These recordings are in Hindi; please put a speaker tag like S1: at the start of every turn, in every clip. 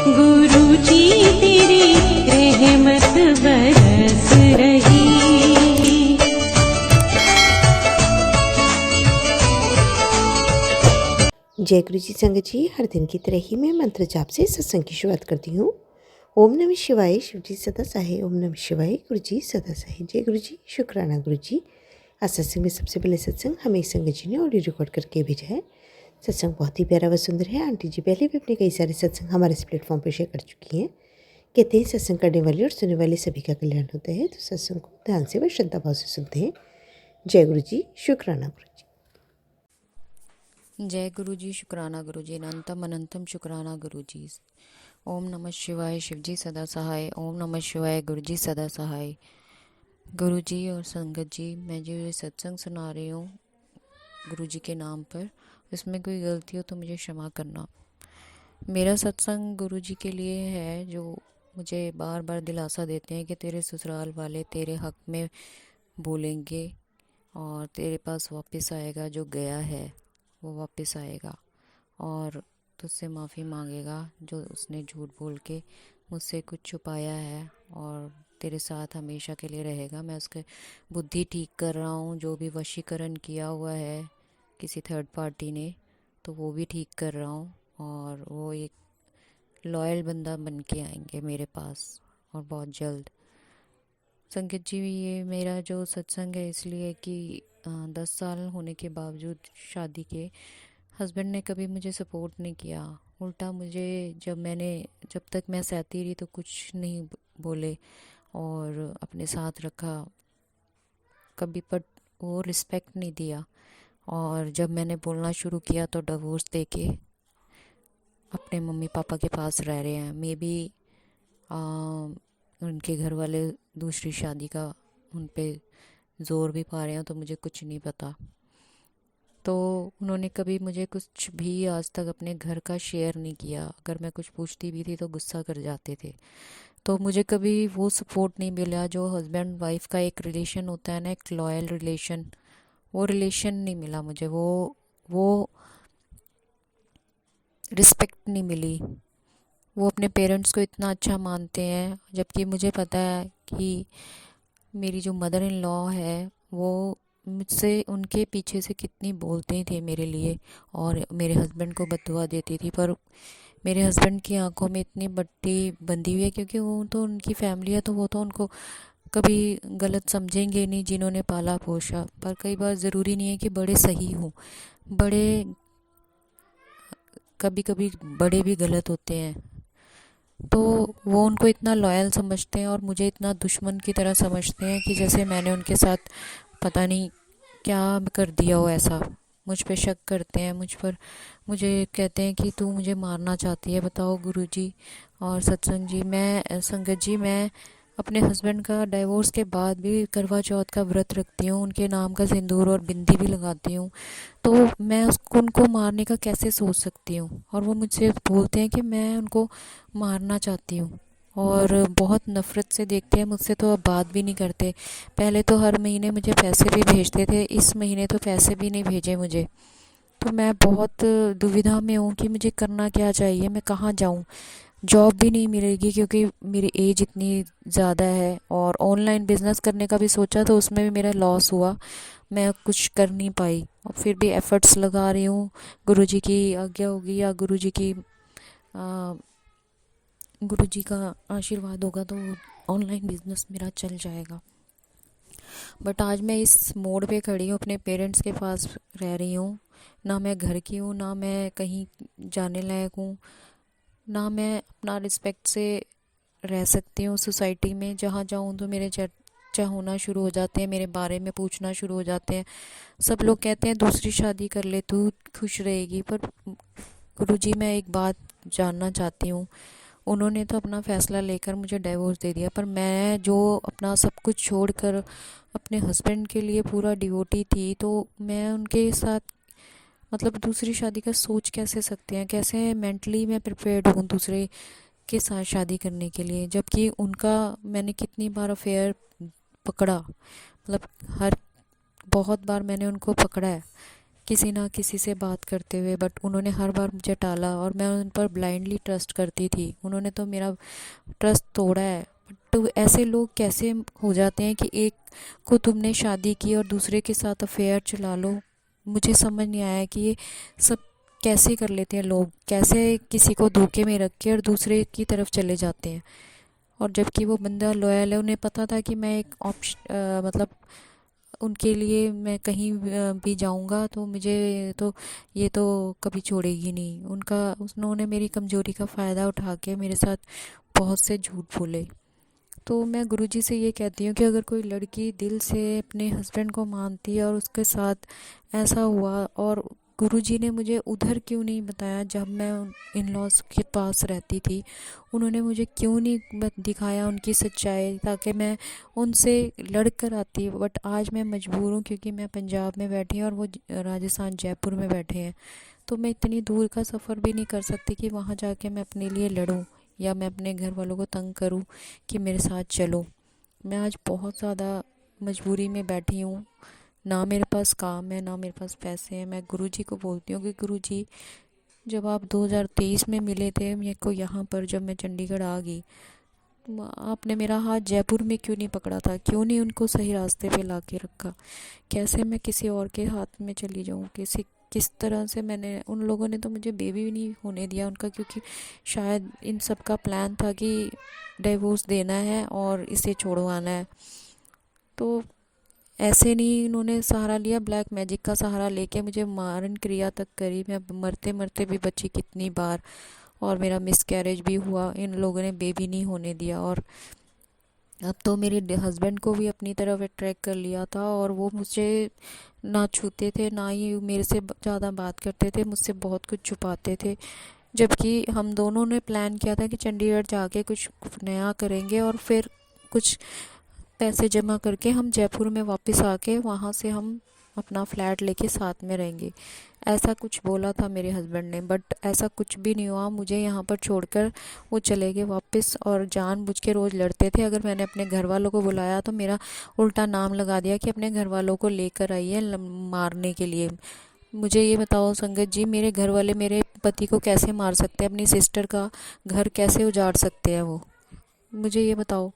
S1: गुरु जी तेरी रहमत बरस रही।
S2: जय गुरु जी संगत जी, हर दिन की तरह ही मैं मंत्र जाप से सत्संग की शुरुआत करती हूँ। ओम नमः शिवाय, शिव जी सदा सहाय। ओम नमः शिवाय, गुरु जी सदा सहाय। जय गुरु जी, शुक्राना गुरु जी। आज सत्संग में सबसे पहले सत्संग हमें संगत जी ने ऑडियो रिकॉर्ड करके भेजा है। सत्संग बहुत ही प्यारा व सुंदर है। आंटी जी पहले भी अपने कई सारे सत्संग हमारे इस प्लेटफॉर्म पर शेयर कर चुकी हैं। कहते हैं सत्संग करने वाले और सुनने वाले सभी का कल्याण होता है, तो सत्संग को ध्यान से व श्रद्धा भाव से सुनते हैं। जय गुरु जी, शुक्राना गुरु जी।
S3: जय गुरु जी, शुक्राना गुरु जी, अनंतम अनंतम शुक्राना गुरु जी। ओम नमः शिवाय, शिव जी सदा सहाय। ओम नमः शिवाय, गुरु जी सदा सहाय। गुरु जी और संगत जी, मैं जो ये सत्संग सुना रही हूँ गुरु जी के नाम पर, इसमें कोई गलती हो तो मुझे क्षमा करना। मेरा सत्संग गुरु जी के लिए है, जो मुझे बार बार दिलासा देते हैं कि तेरे ससुराल वाले तेरे हक में बोलेंगे और तेरे पास वापस आएगा। जो गया है वो वापस आएगा और तुझसे माफ़ी मांगेगा जो उसने झूठ बोल के मुझसे कुछ छुपाया है, और तेरे साथ हमेशा के लिए रहेगा। मैं उसके बुद्धि ठीक कर रहा हूँ, जो भी वशीकरण किया हुआ है किसी थर्ड पार्टी ने, तो वो भी ठीक कर रहा हूँ, और वो एक लॉयल बंदा बन के आएंगे मेरे पास और बहुत जल्द। संगत जी, ये मेरा जो सत्संग है इसलिए कि 10 साल होने के बावजूद शादी के हस्बैंड ने कभी मुझे सपोर्ट नहीं किया। उल्टा मुझे जब तक मैं सहती रही तो कुछ नहीं बोले और अपने साथ रखा कभी, पर वो रिस्पेक्ट नहीं दिया। और जब मैंने बोलना शुरू किया तो डिवोर्स देके अपने मम्मी पापा के पास रह रहे हैं। मे बी उनके घर वाले दूसरी शादी का उन पे ज़ोर भी पा रहे हैं, तो मुझे कुछ नहीं पता। तो उन्होंने कभी मुझे कुछ भी आज तक अपने घर का शेयर नहीं किया। अगर मैं कुछ पूछती भी थी तो गुस्सा कर जाते थे। तो मुझे कभी वो सपोर्ट नहीं मिला जो हस्बैंड वाइफ का एक रिलेशन होता है ना, एक लॉयल रिलेशन, वो रिलेशन नहीं मिला मुझे। वो रिस्पेक्ट नहीं मिली। वो अपने पेरेंट्स को इतना अच्छा मानते हैं, जबकि मुझे पता है कि मेरी जो मदर इन लॉ है वो मुझसे उनके पीछे से कितनी बोलते थे मेरे लिए, और मेरे हस्बैंड को बददुआ देती थी। पर मेरे हस्बैंड की आंखों में इतनी बट्टी बंधी हुई है, क्योंकि वो तो उनकी फैमिली है, तो वो तो उनको कभी गलत समझेंगे नहीं जिन्होंने पाला पोसा। पर कई बार ज़रूरी नहीं है कि बड़े सही हों, बड़े कभी कभी बड़े भी गलत होते हैं। तो वो उनको इतना लॉयल समझते हैं और मुझे इतना दुश्मन की तरह समझते हैं कि जैसे मैंने उनके साथ पता नहीं क्या कर दिया हो ऐसा। मुझ पे शक करते हैं, मुझे कहते हैं कि तू मुझे मारना चाहती है। बताओ गुरुजी और सत्संग जी, संगत जी, मैं अपने हस्बैंड का डिवोर्स के बाद भी करवा चौथ का व्रत रखती हूँ, उनके नाम का सिंदूर और बिंदी भी लगाती हूँ। तो मैं उनको मारने का कैसे सोच सकती हूँ? और वो मुझसे बोलते हैं कि मैं उनको मारना चाहती हूँ, और बहुत नफ़रत से देखते हैं मुझसे, तो अब बात भी नहीं करते। पहले तो हर महीने मुझे पैसे भी भेजते थे, इस महीने तो पैसे भी नहीं भेजे मुझे। तो मैं बहुत दुविधा में हूँ कि मुझे करना क्या चाहिए, मैं कहाँ जाऊँ। जॉब भी नहीं मिलेगी क्योंकि मेरी एज इतनी ज़्यादा है, और ऑनलाइन बिज़नेस करने का भी सोचा तो उसमें भी मेरा लॉस हुआ, मैं कुछ कर नहीं पाई। और फिर भी एफ़र्ट्स लगा रही हूँ, गुरुजी की आज्ञा होगी या गुरुजी का आशीर्वाद होगा तो ऑनलाइन बिज़नेस मेरा चल जाएगा। बट आज मैं इस मोड़ पे खड़ी हूँ, अपने पेरेंट्स के पास रह रही हूँ। ना मैं घर की हूँ, ना मैं कहीं जाने लायक हूँ, ना मैं अपना रिस्पेक्ट से रह सकती हूँ सोसाइटी में। जहाँ जाऊँ तो मेरे चर्चा होना शुरू हो जाते हैं, मेरे बारे में पूछना शुरू हो जाते हैं। सब लोग कहते हैं दूसरी शादी कर ले, तू खुश रहेगी। पर गुरुजी, मैं एक बात जानना चाहती हूँ। उन्होंने तो अपना फ़ैसला लेकर मुझे डिवोर्स दे दिया, पर मैं जो अपना सब कुछ छोड़कर अपने हस्बैंड के लिए पूरा डिवोटी थी, तो मैं उनके साथ मतलब दूसरी शादी का सोच कैसे सकते हैं? कैसे मेंटली मैं प्रिपेयर्ड हूँ दूसरे के साथ शादी करने के लिए, जबकि उनका मैंने कितनी बार अफेयर पकड़ा, मतलब बहुत बार मैंने उनको पकड़ा है किसी ना किसी से बात करते हुए, बट उन्होंने हर बार मुझे टाला और मैं उन पर ब्लाइंडली ट्रस्ट करती थी। उन्होंने तो मेरा ट्रस्ट तोड़ा है। तो ऐसे लोग कैसे हो जाते हैं कि एक को तुमने शादी की और दूसरे के साथ अफेयर चला लो। मुझे समझ नहीं आया कि ये सब कैसे कर लेते हैं लोग, कैसे किसी को धोखे में रख के और दूसरे की तरफ चले जाते हैं। और जबकि वो बंदा लॉयल है, उन्हें पता था कि मैं एक ऑप्शन मतलब उनके लिए मैं कहीं भी जाऊंगा तो मुझे तो ये तो कभी छोड़ेगी नहीं। उन्होंने मेरी कमज़ोरी का फ़ायदा उठा के मेरे साथ बहुत से झूठ बोले। तो मैं गुरुजी से ये कहती हूँ कि अगर कोई लड़की दिल से अपने हस्बैंड को मानती है और उसके साथ ऐसा हुआ, और गुरुजी ने मुझे उधर क्यों नहीं बताया जब मैं इन लॉज के पास रहती थी। उन्होंने मुझे क्यों नहीं दिखाया उनकी सच्चाई, ताकि मैं उनसे लड़ कर आती। बट आज मैं मजबूर हूँ क्योंकि मैं पंजाब में बैठी हूँ और वो राजस्थान जयपुर में बैठे हैं। तो मैं इतनी दूर का सफ़र भी नहीं कर सकती कि वहाँ जाके मैं अपने लिए लड़ूँ या मैं अपने घर वालों को तंग करूं कि मेरे साथ चलो। मैं आज बहुत ज़्यादा मजबूरी में बैठी हूँ, ना मेरे पास काम है ना मेरे पास पैसे हैं। मैं गुरुजी को बोलती हूँ कि गुरुजी, जब आप 2023 में मिले थे मेरे को यहाँ पर, जब मैं चंडीगढ़ आ गई, तो आपने मेरा हाथ जयपुर में क्यों नहीं पकड़ा था, क्यों नहीं उनको सही रास्ते पे ला के रखा। कैसे मैं किसी और के हाथ में चली जाऊँ, किस तरह से मैंने, उन लोगों ने तो मुझे बेबी भी नहीं होने दिया उनका, क्योंकि शायद इन सब का प्लान था कि डिवोर्स देना है और इसे छोड़वाना है। तो ऐसे नहीं इन्होंने सहारा लिया, ब्लैक मैजिक का सहारा लेके मुझे मारन क्रिया तक करी। मैं मरते मरते भी बची कितनी बार, और मेरा मिसकैरेज भी हुआ। इन लोगों ने बेबी नहीं होने दिया। और अब तो मेरे हस्बैंड को भी अपनी तरफ अट्रैक्ट कर लिया था, और वो मुझे ना छूते थे ना ही मेरे से ज़्यादा बात करते थे, मुझसे बहुत कुछ छुपाते थे। जबकि हम दोनों ने प्लान किया था कि चंडीगढ़ जाके कुछ नया करेंगे और फिर कुछ पैसे जमा करके हम जयपुर में वापस आके वहाँ से हम अपना फ्लैट लेके साथ में रहेंगे। ऐसा कुछ बोला था मेरे हस्बैंड ने, बट ऐसा कुछ भी नहीं हुआ। मुझे यहाँ पर छोड़कर वो चले गए वापस, और जानबूझ के रोज़ लड़ते थे। अगर मैंने अपने घर वालों को बुलाया तो मेरा उल्टा नाम लगा दिया कि अपने घर वालों को लेकर आई है मारने के लिए। मुझे ये बताओ संगत जी, मेरे घर वाले मेरे पति को कैसे मार सकते हैं, अपनी सिस्टर का घर कैसे उजाड़ सकते हैं वो, मुझे ये बताओ।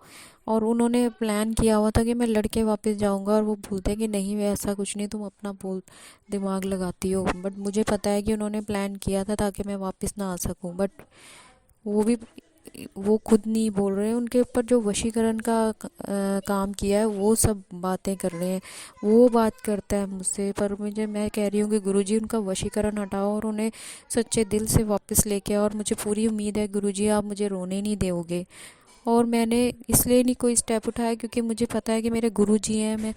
S3: और उन्होंने प्लान किया हुआ था कि मैं लड़के वापस जाऊंगा, और वो बोलते हैं कि नहीं वे ऐसा कुछ नहीं, तुम अपना बोल दिमाग लगाती हो। बट मुझे पता है कि उन्होंने प्लान किया था ताकि मैं वापस ना आ सकूं। बट वो भी, वो खुद नहीं बोल रहे हैं। उनके ऊपर जो वशीकरण का काम किया है वो सब बातें कर रहे हैं। वो बात करता है मुझसे, पर मैं कह रही हूँ कि गुरुजी उनका वशीकरण हटाओ और उन्हें सच्चे दिल से वापस लेके आओ। और मुझे पूरी उम्मीद है गुरुजी आप मुझे रोने नहीं दोगे। और मैंने इसलिए नहीं कोई स्टेप उठाया क्योंकि मुझे पता है कि मेरे गुरुजी हैं।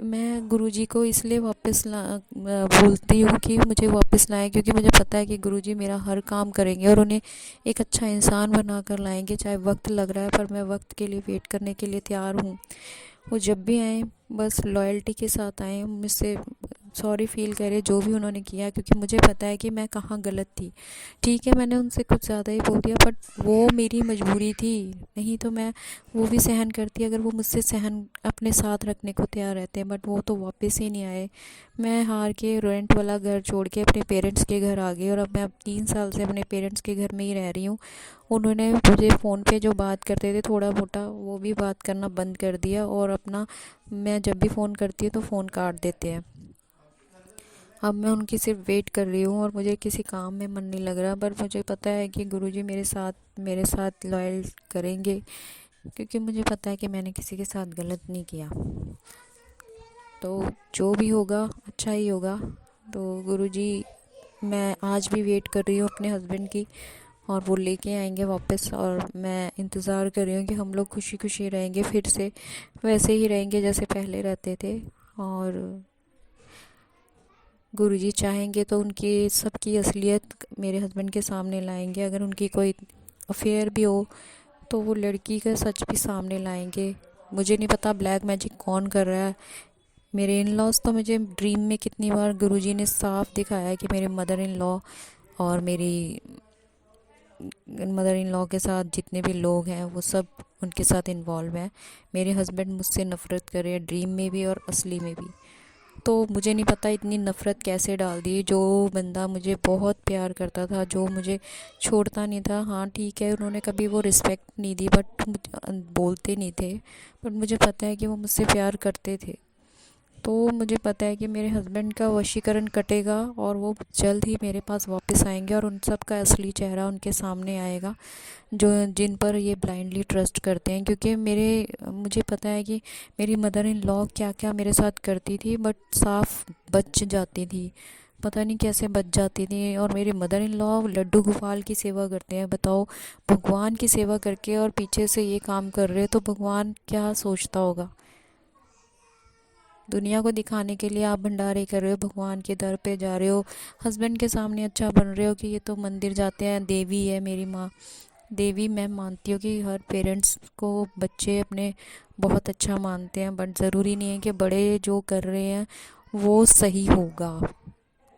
S3: मैं गुरुजी को इसलिए वापस बोलती हूँ कि मुझे वापस लाएं, क्योंकि मुझे पता है कि गुरुजी मेरा हर काम करेंगे और उन्हें एक अच्छा इंसान बना कर लाएंगे। चाहे वक्त लग रहा है, पर मैं वक्त के लिए वेट करने के लिए तैयार हूँ। वो जब भी आए बस लॉयल्टी के साथ आए, मुझसे सॉरी फील करे जो भी उन्होंने किया, क्योंकि मुझे पता है कि मैं कहाँ गलत थी। ठीक है मैंने उनसे कुछ ज़्यादा ही बोल दिया, बट वो मेरी मजबूरी थी, नहीं तो मैं वो भी सहन करती अगर वो मुझसे सहन अपने साथ रखने को तैयार रहते हैं। बट वो तो वापस ही नहीं आए। मैं हार के रेंट वाला घर छोड़ के अपने पेरेंट्स के घर आ गई, और अब मैं 3 साल से अपने पेरेंट्स के घर में ही रह रही हूँ। उन्होंने मुझे फ़ोन पे जो बात करते थे थोड़ा मोटा, वो भी बात करना बंद कर दिया, और अपना मैं जब भी फ़ोन करती हूँ तो फ़ोन काट देते हैं। अब मैं उनकी सिर्फ वेट कर रही हूँ, और मुझे किसी काम में मन नहीं लग रहा। पर मुझे पता है कि गुरुजी मेरे साथ लॉयल करेंगे, क्योंकि मुझे पता है कि मैंने किसी के साथ गलत नहीं किया। तो जो भी होगा अच्छा ही होगा। तो गुरुजी मैं आज भी वेट कर रही हूँ अपने हस्बैंड की, और वो लेके आएंगे वापस। और मैं इंतज़ार कर रही हूँ कि हम लोग खुशी खुशी रहेंगे, फिर से वैसे ही रहेंगे जैसे पहले रहते थे। और गुरुजी चाहेंगे तो उनकी सबकी असलियत मेरे हस्बैंड के सामने लाएंगे। अगर उनकी कोई अफेयर भी हो तो वो लड़की का सच भी सामने लाएंगे। मुझे नहीं पता ब्लैक मैजिक कौन कर रहा है। मेरे इन लॉज तो मुझे ड्रीम में कितनी बार गुरुजी ने साफ दिखाया है कि मेरे मदर इन लॉ और मेरी मदर इन लॉ के साथ जितने भी लोग हैं वो सब उनके साथ इन्वॉल्व हैं। मेरे हस्बैंड मुझसे नफ़रत कर रहे हैं, ड्रीम में भी और असली में भी। तो मुझे नहीं पता इतनी नफ़रत कैसे डाल दी। जो बंदा मुझे बहुत प्यार करता था, जो मुझे छोड़ता नहीं था, हाँ ठीक है उन्होंने कभी वो रिस्पेक्ट नहीं दी, बट बोलते नहीं थे, बट मुझे पता है कि वो मुझसे प्यार करते थे। तो मुझे पता है कि मेरे हस्बैंड का वशीकरण कटेगा और वो जल्द ही मेरे पास वापस आएंगे और उन सब का असली चेहरा उनके सामने आएगा, जो जिन पर ये ब्लाइंडली ट्रस्ट करते हैं। क्योंकि मुझे पता है कि मेरी मदर इन लॉ क्या क्या मेरे साथ करती थी, बट साफ बच जाती थी, पता नहीं कैसे बच जाती थी। और मेरी mother in law Laddu Gopal की सेवा करते हैं। बताओ, भगवान की सेवा करके और पीछे से ये काम कर रहे हो, तो भगवान क्या सोचता होगा। दुनिया को दिखाने के लिए आप भंडारे कर रहे हो, भगवान के दर पे जा रहे हो, हस्बैंड के सामने अच्छा बन रहे हो कि ये तो मंदिर जाते हैं, देवी है मेरी माँ। देवी मैं मानती हूँ कि हर पेरेंट्स को बच्चे अपने बहुत अच्छा मानते हैं, बट ज़रूरी नहीं है कि बड़े जो कर रहे हैं वो सही होगा।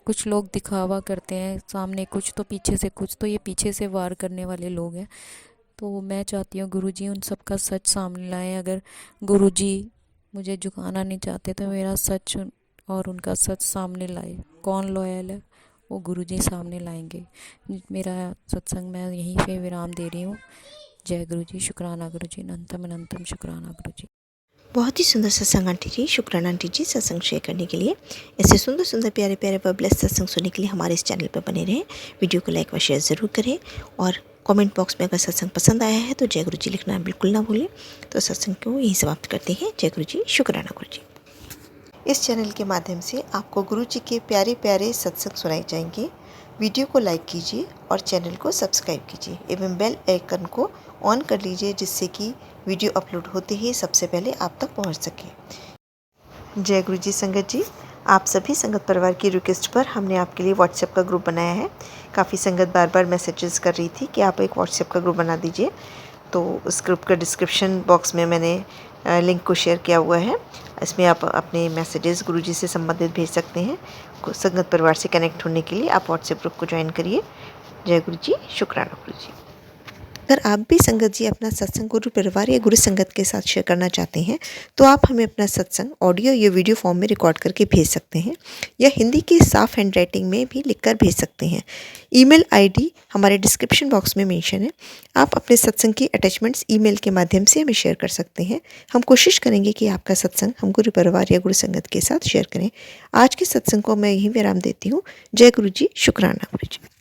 S3: कुछ लोग दिखावा करते हैं सामने कुछ, तो पीछे से कुछ, तो ये पीछे से वार करने वाले लोग हैं। तो मैं चाहती हूँ गुरुजी उन सब का सच सामने लाएं। अगर गुरुजी मुझे झुकाना नहीं चाहते तो मेरा सच और उनका सच सामने लाए। कौन लॉयल है वो गुरुजी सामने लाएंगे। मेरा सत्संग मैं यहीं पे विराम दे रही हूँ। जय गुरुजी, शुक्राना गुरुजी, अनंतम अनंतम शुक्राना गुरुजी।
S2: बहुत ही सुंदर सत्संग आंटी जी, शुक्राना आंटी जी सत्संग शेयर करने के लिए। ऐसे सुंदर सुंदर प्यारे प्यारे व ब्लेस्ड सत्संग सुनने के लिए हमारे इस चैनल पर बने रहें। वीडियो को लाइक व शेयर ज़रूर करें और कमेंट बॉक्स में अगर सत्संग पसंद आया है तो जय गुरु जी लिखना बिल्कुल ना भूलें। तो सत्संग को यहीं समाप्त करते हैं। जय गुरु जी, शुक्राना गुरु जी। इस चैनल के माध्यम से आपको गुरु जी के प्यारे प्यारे सत्संग सुनाए जाएंगे। वीडियो को लाइक कीजिए और चैनल को सब्सक्राइब कीजिए एवं बेल आइकन को ऑन कर लीजिए, जिससे कि वीडियो अपलोड होते ही सबसे पहले आप तक पहुंच सके। जय गुरु जी संगत जी, आप सभी संगत परिवार की रिक्वेस्ट पर हमने आपके लिए व्हाट्सएप का ग्रुप बनाया है। काफ़ी संगत बार बार मैसेजेस कर रही थी कि आप एक व्हाट्सएप का ग्रुप बना दीजिए, तो उस ग्रुप का डिस्क्रिप्शन बॉक्स में मैंने लिंक को शेयर किया हुआ है। इसमें आप अपने मैसेजेस गुरुजी से संबंधित भेज सकते हैं। संगत परिवार से कनेक्ट होने के लिए आप व्हाट्सएप ग्रुप को ज्वाइन करिए। जय गुरु जी, शुक्राना गुरु जी। अगर आप भी संगत जी अपना सत्संग गुरु परिवार या गुरु संगत के साथ शेयर करना चाहते हैं तो आप हमें अपना सत्संग ऑडियो या वीडियो फॉर्म में रिकॉर्ड करके भेज सकते हैं, या हिंदी की साफ हैंड राइटिंग में भी लिखकर भेज सकते हैं। ईमेल आईडी हमारे डिस्क्रिप्शन बॉक्स में मेंशन है। आप अपने सत्संग की अटैचमेंट्स ईमेल के माध्यम से हमें शेयर कर सकते हैं। हम कोशिश करेंगे कि आपका सत्संग हम गुरु परिवार या गुरु संगत के साथ शेयर करें। आज के सत्संग को मैं यहीं विराम देती हूँ। जय गुरु जी, शुक्राना गुरु जी।